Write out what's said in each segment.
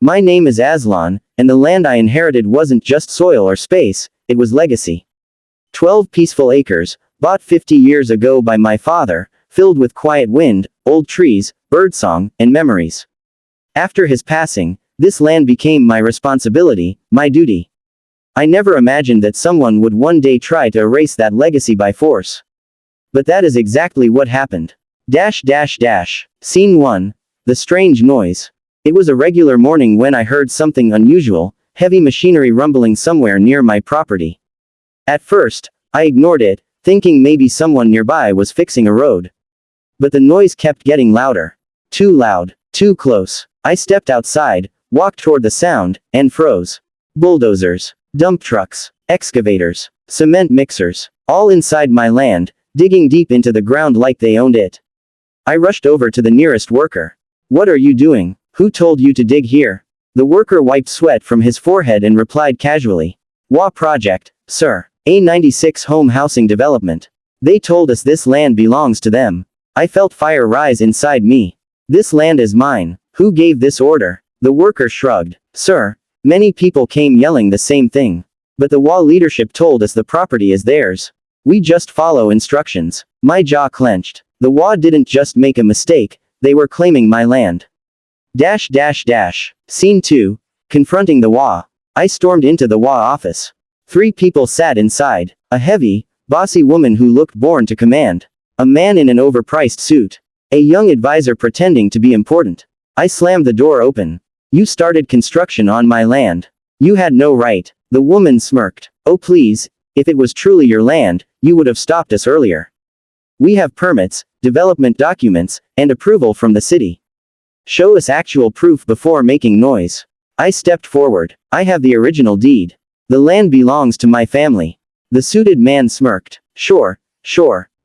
My name is Aslan, and the land I inherited wasn't just soil or space, it was legacy. 12 peaceful acres, bought 50 years ago by my father, filled with quiet wind, old trees, birdsong, and memories. After his passing, this land became my responsibility, my duty. I never imagined that someone would one day try to erase that legacy by force. But that is exactly what happened. Scene 1. The strange noise. It was a regular morning when I heard something unusual, heavy machinery rumbling somewhere near my property. At first, I ignored it, thinking maybe someone nearby was fixing a road. But the noise kept getting louder. Too loud, too close. I stepped outside, walked toward the sound, and froze. Bulldozers, dump trucks, excavators, cement mixers, all inside my land, digging deep into the ground like they owned it. I rushed over to the nearest worker. "What are you doing? Who told you to dig here?" The worker wiped sweat from his forehead and replied casually. "HOA project, sir. A 96 home housing development. They told us this land belongs to them." I felt fire rise inside me. "This land is mine. Who gave this order?" The worker shrugged. "Sir, many people came yelling the same thing. But the HOA leadership told us the property is theirs. We just follow instructions." My jaw clenched. The HOA didn't just make a mistake, they were claiming my land. Scene 2. Confronting the HOA. I stormed into the HOA office. 3 people sat inside. A heavy, bossy woman who looked born to command. A man in an overpriced suit. A young advisor pretending to be important. I slammed the door open. "You started construction on my land. You had no right." The woman smirked. "Oh please, if it was truly your land, you would have stopped us earlier. We have permits, development documents, and approval from the city. Show us actual proof before making noise." I stepped forward. "I have the original deed. The land belongs to my family." The suited man smirked. Sure.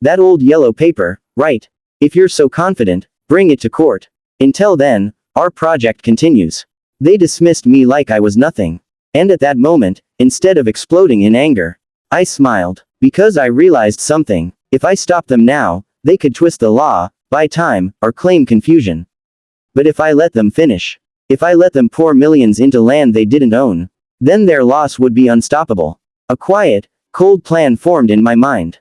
That old yellow paper, right? If you're so confident, bring it to court. Until then, our project continues." They dismissed me like I was nothing. And at that moment, instead of exploding in anger, I smiled. Because I realized something. If I stopped them now, they could twist the law, buy time, or claim confusion. But if I let them finish, if I let them pour millions into land they didn't own, then their loss would be unstoppable. A quiet, cold plan formed in my mind.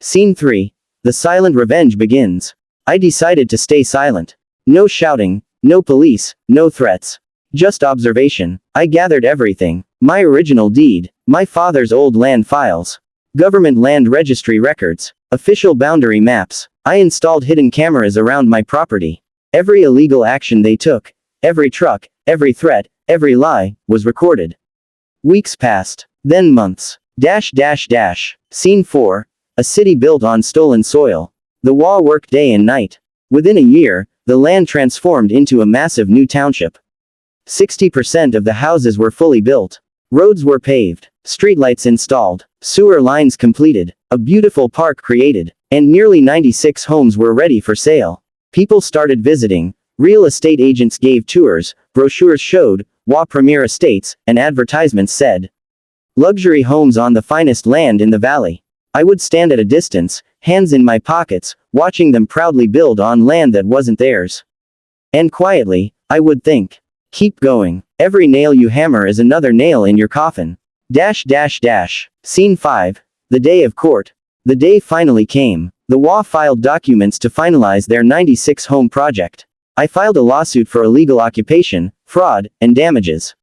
Scene 3. The silent revenge begins. I decided to stay silent. No shouting, no police, no threats. Just observation. I gathered everything. My original deed, my father's old land files, government land registry records, official boundary maps. I installed hidden cameras around my property. Every illegal action they took, every truck, every threat, every lie, was recorded. Weeks passed. Then months. Scene 4. A city built on stolen soil. The HOA worked day and night. Within a year, the land transformed into a massive new township. 60% of the houses were fully built. Roads were paved. Streetlights installed. Sewer lines completed. A beautiful park created. And nearly 96 homes were ready for sale. People started visiting. Real estate agents gave tours. Brochures showed HOA premier estates, and advertisements said luxury homes on the finest land in the valley. I would stand at a distance, hands in my pockets, watching them proudly build on land that wasn't theirs. And quietly, I would think, keep going. Every nail you hammer is another nail in your coffin. Scene 5. The day of court. The day finally came. The HOA filed documents to finalize their 96 home project. I filed a lawsuit for illegal occupation, fraud, and damages.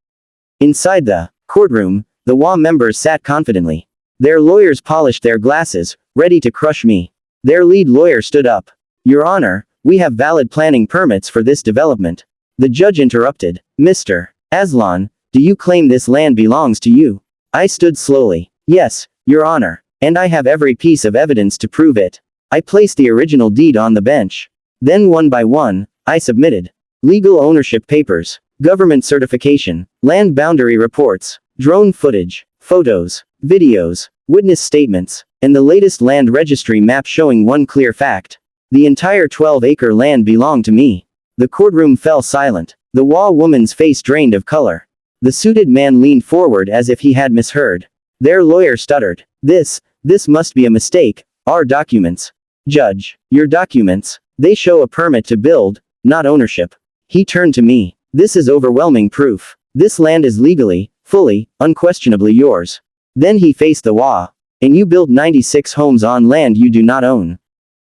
Inside the courtroom, the HOA members sat confidently. Their lawyers polished their glasses, ready to crush me. Their lead lawyer stood up. "Your Honor, we have valid planning permits for this development." The judge interrupted. "Mr. Aslan, do you claim this land belongs to you?" I stood slowly. "Yes, Your Honor. And I have every piece of evidence to prove it." I placed the original deed on the bench. Then one by one, I submitted legal ownership papers, government certification, land boundary reports, drone footage, photos, videos, witness statements, and the latest land registry map showing one clear fact. The entire 12-acre land belonged to me. The courtroom fell silent. The HOA woman's face drained of color. The suited man leaned forward as if he had misheard. Their lawyer stuttered. This must be a mistake. Our documents. Judge, your documents, they show a permit to build, not ownership." He turned to me. This is overwhelming proof. This land is legally, fully, unquestionably yours. Then he faced the WA. And you built 96 homes on land you do not own.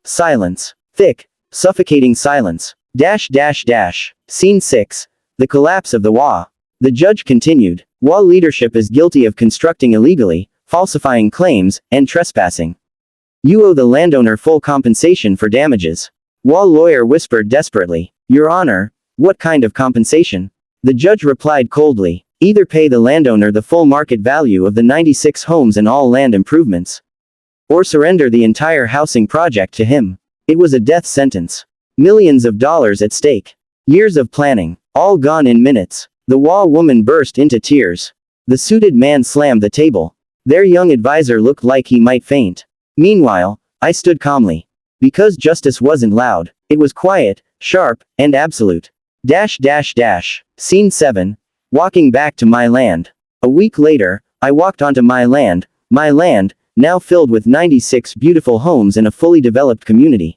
Silence. Thick, suffocating silence. Scene 6. The collapse of the WA. The judge continued. WA leadership is guilty of constructing illegally, falsifying claims, and trespassing. You owe the landowner full compensation for damages. WA lawyer whispered desperately. Your Honor, what kind of compensation? The judge replied coldly. Either pay the landowner the full market value of the 96 homes and all land improvements, or surrender the entire housing project to him. It was a death sentence. Millions of dollars at stake. Years of planning, all gone in minutes. The WA woman burst into tears. The suited man slammed the table. Their young advisor looked like he might faint. Meanwhile, I stood calmly. Because justice wasn't loud, it was quiet, sharp, and absolute. Scene 7. Walking back to my land. A week later, I walked onto my land, now filled with 96 beautiful homes in a fully developed community.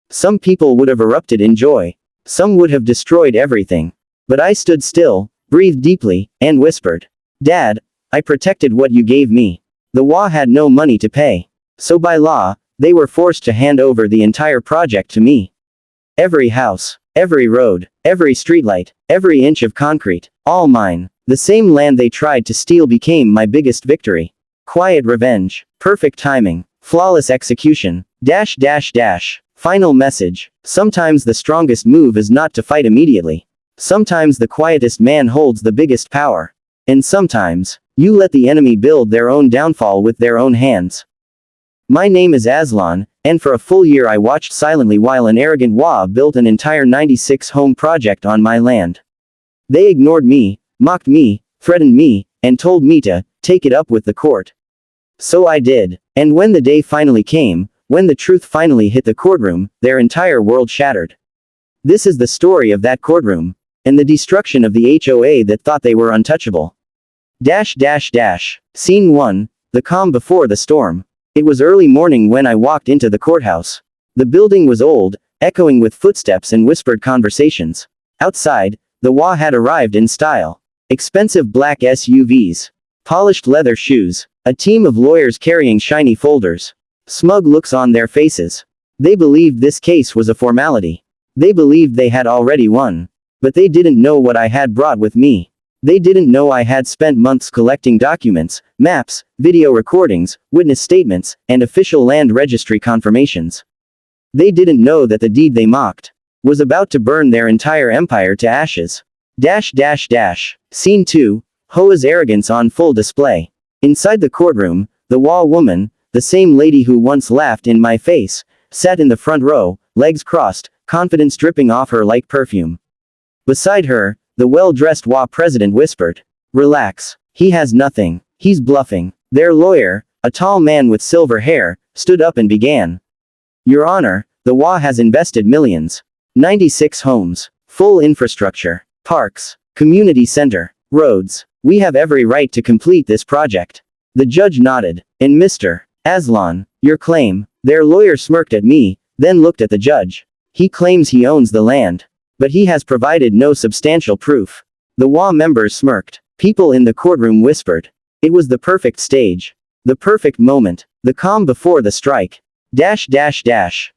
Some people would have erupted in joy. Some would have destroyed everything. But I stood still, breathed deeply, and whispered. Dad, I protected what you gave me. The WA had no money to pay. So by law, they were forced to hand over the entire project to me. Every house, every road, every streetlight, every inch of concrete, all mine. The same land they tried to steal became my biggest victory. Quiet revenge, perfect timing, flawless execution. Final message. Sometimes the strongest move is not to fight immediately. Sometimes the quietest man holds the biggest power. And sometimes, you let the enemy build their own downfall with their own hands. My name is Aslan, and for a full year I watched silently while an arrogant WA built an entire 96 home project on my land. They ignored me, mocked me, threatened me, and told me to take it up with the court. So I did. And when the day finally came, when the truth finally hit the courtroom, their entire world shattered. This is the story of that courtroom, and the destruction of the HOA that thought they were untouchable. Scene 1. The calm before the storm. It was early morning when I walked into the courthouse. The building was old, echoing with footsteps and whispered conversations. Outside, the WA had arrived in style. Expensive black SUVs. Polished leather shoes. A team of lawyers carrying shiny folders. Smug looks on their faces. They believed this case was a formality. They believed they had already won. But they didn't know what I had brought with me. They didn't know I had spent months collecting documents, maps, video recordings, witness statements, and official land registry confirmations. They didn't know that the deed they mocked was about to burn their entire empire to ashes. Scene 2. HOA's arrogance on full display. Inside the courtroom, the WA woman, the same lady who once laughed in my face, sat in the front row, legs crossed, confidence dripping off her like perfume. Beside her, the well-dressed WA president whispered. Relax. He has nothing. He's bluffing. Their lawyer, a tall man with silver hair, stood up and began. Your Honor, the WA has invested millions. 96 homes. Full infrastructure. Parks. Community center. Roads. We have every right to complete this project. The judge nodded. And Mr. Aslan, your claim. Their lawyer smirked at me, then looked at the judge. He claims he owns the land. But he has provided no substantial proof. The WA members smirked. People in the courtroom whispered. It was the perfect stage. The perfect moment. The calm before the strike.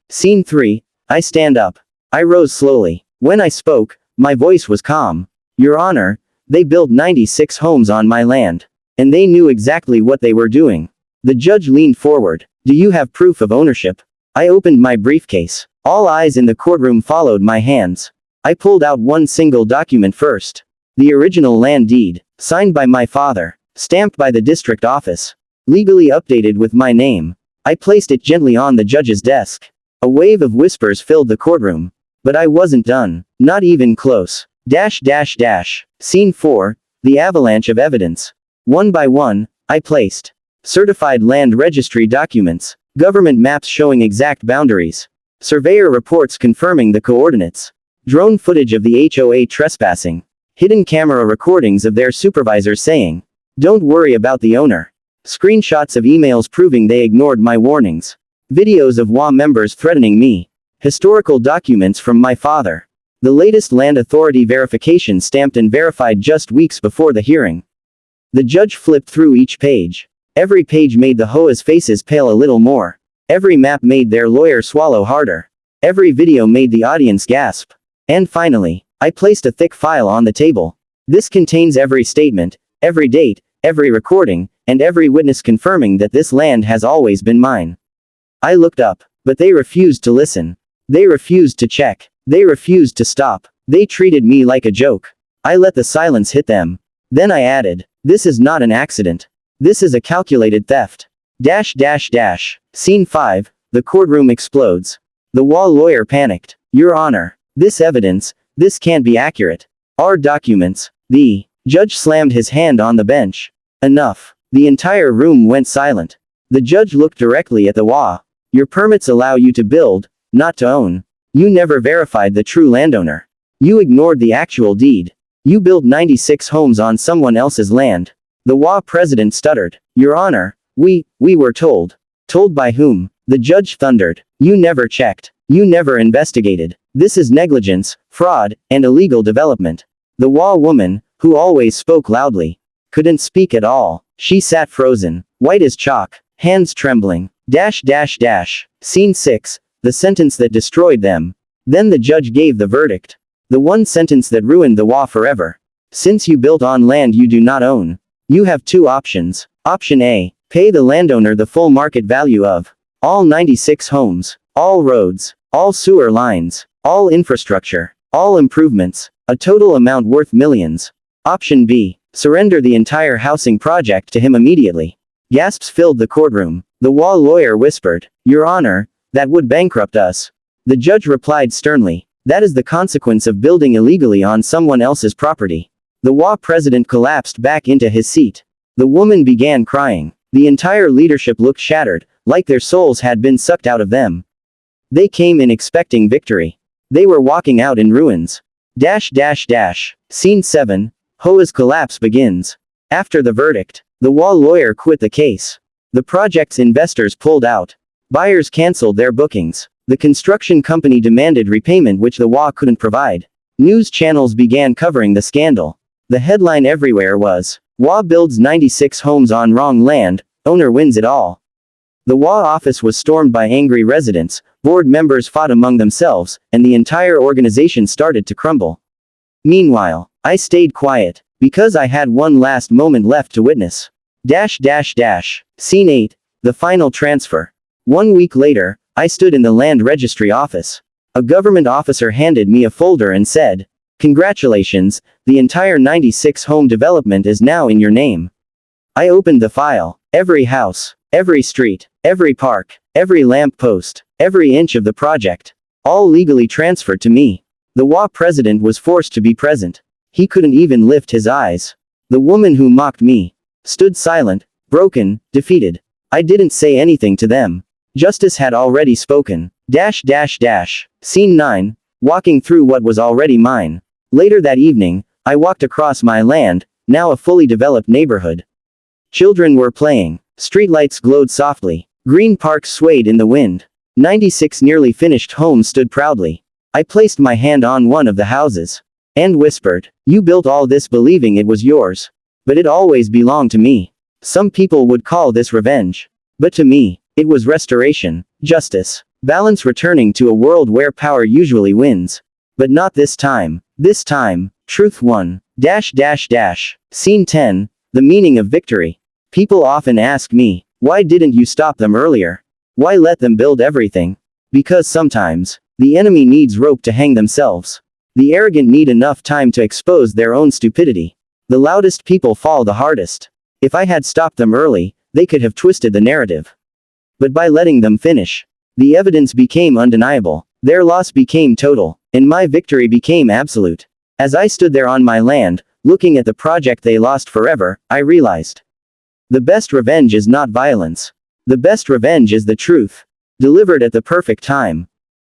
Scene 3. I stand up. I rose slowly. When I spoke, my voice was calm. Your Honor, they built 96 homes on my land. And they knew exactly what they were doing. The judge leaned forward. Do you have proof of ownership? I opened my briefcase. All eyes in the courtroom followed my hands. I pulled out one single document first. The original land deed, signed by my father, stamped by the district office, legally updated with my name. I placed it gently on the judge's desk. A wave of whispers filled the courtroom. But I wasn't done. Not even close. Scene 4. The avalanche of evidence. One by one, I placed certified land registry documents, government maps showing exact boundaries, surveyor reports confirming the coordinates, drone footage of the HOA trespassing, hidden camera recordings of their supervisors saying, "Don't worry about the owner." Screenshots of emails proving they ignored my warnings. Videos of WA members threatening me. Historical documents from my father. The latest land authority verification stamped and verified just weeks before the hearing. The judge flipped through each page. Every page made the HOA's faces pale a little more. Every map made their lawyer swallow harder. Every video made the audience gasp. And finally, I placed a thick file on the table. This contains every statement, every date, every recording, and every witness confirming that this land has always been mine. I looked up, but they refused to listen. They refused to check. They refused to stop. They treated me like a joke. I let the silence hit them. Then I added, "This is not an accident. This is a calculated theft." Scene 5, the courtroom explodes. The law lawyer panicked. "Your Honor, this evidence, this can't be accurate. Our documents." The judge slammed his hand on the bench. "Enough." The entire room went silent. The judge looked directly at the HOA. "Your permits allow you to build, not to own. You never verified the true landowner. You ignored the actual deed. You built 96 homes on someone else's land." The HOA president stuttered. "Your Honor, we were told." "Told by whom?" The judge thundered. "You never checked. You never investigated. This is negligence, fraud, and illegal development." The HOA woman, who always spoke loudly, couldn't speak at all. She sat frozen, white as chalk, hands trembling. Scene 6, the sentence that destroyed them. Then the judge gave the verdict. The one sentence that ruined the HOA forever. "Since you built on land you do not own, you have two options. Option A, pay the landowner the full market value of all 96 homes, all roads, all sewer lines, all infrastructure, all improvements, a total amount worth millions. Option B, surrender the entire housing project to him immediately." Gasps filled the courtroom. The HOA lawyer whispered, "Your Honor, that would bankrupt us." The judge replied sternly, "That is the consequence of building illegally on someone else's property." The HOA president collapsed back into his seat. The woman began crying. The entire leadership looked shattered, like their souls had been sucked out of them. They came in expecting victory. They were walking out in ruins. Scene 7, HOA's collapse begins. After the verdict, the HOA lawyer quit the case. The project's investors pulled out. Buyers canceled their bookings. The construction company demanded repayment which the HOA couldn't provide. News channels began covering the scandal. The headline everywhere was, "HOA builds 96 homes on wrong land, owner wins it all." The HOA office was stormed by angry residents, board members fought among themselves, and the entire organization started to crumble. Meanwhile, I stayed quiet, because I had one last moment left to witness. Scene 8, the final transfer. 1 week later, I stood in the land registry office. A government officer handed me a folder and said, "Congratulations, the entire 96 home development is now in your name." I opened the file. Every house, every street, every park, every lamp post, every inch of the project, all legally transferred to me. The HOA president was forced to be present. He couldn't even lift his eyes. The woman who mocked me stood silent, broken, defeated. I didn't say anything to them. Justice had already spoken. Scene 9, walking through what was already mine. Later that evening, I walked across my land, now a fully developed neighborhood. Children were playing. Streetlights glowed softly. Green parks swayed in the wind. 96 nearly finished homes stood proudly. I placed my hand on one of the houses. And whispered, "You built all this believing it was yours. But it always belonged to me." Some people would call this revenge. But to me, it was restoration, justice, balance, returning to a world where power usually wins. But not this time. This time, truth won. Scene 10, the meaning of victory. People often ask me, why didn't you stop them earlier? Why let them build everything? Because sometimes, the enemy needs rope to hang themselves. The arrogant need enough time to expose their own stupidity. The loudest people fall the hardest. If I had stopped them early, they could have twisted the narrative. But by letting them finish, the evidence became undeniable. Their loss became total, and my victory became absolute. As I stood there on my land, looking at the project they lost forever, I realized. The best revenge is not violence. The best revenge is the truth. Delivered at the perfect time.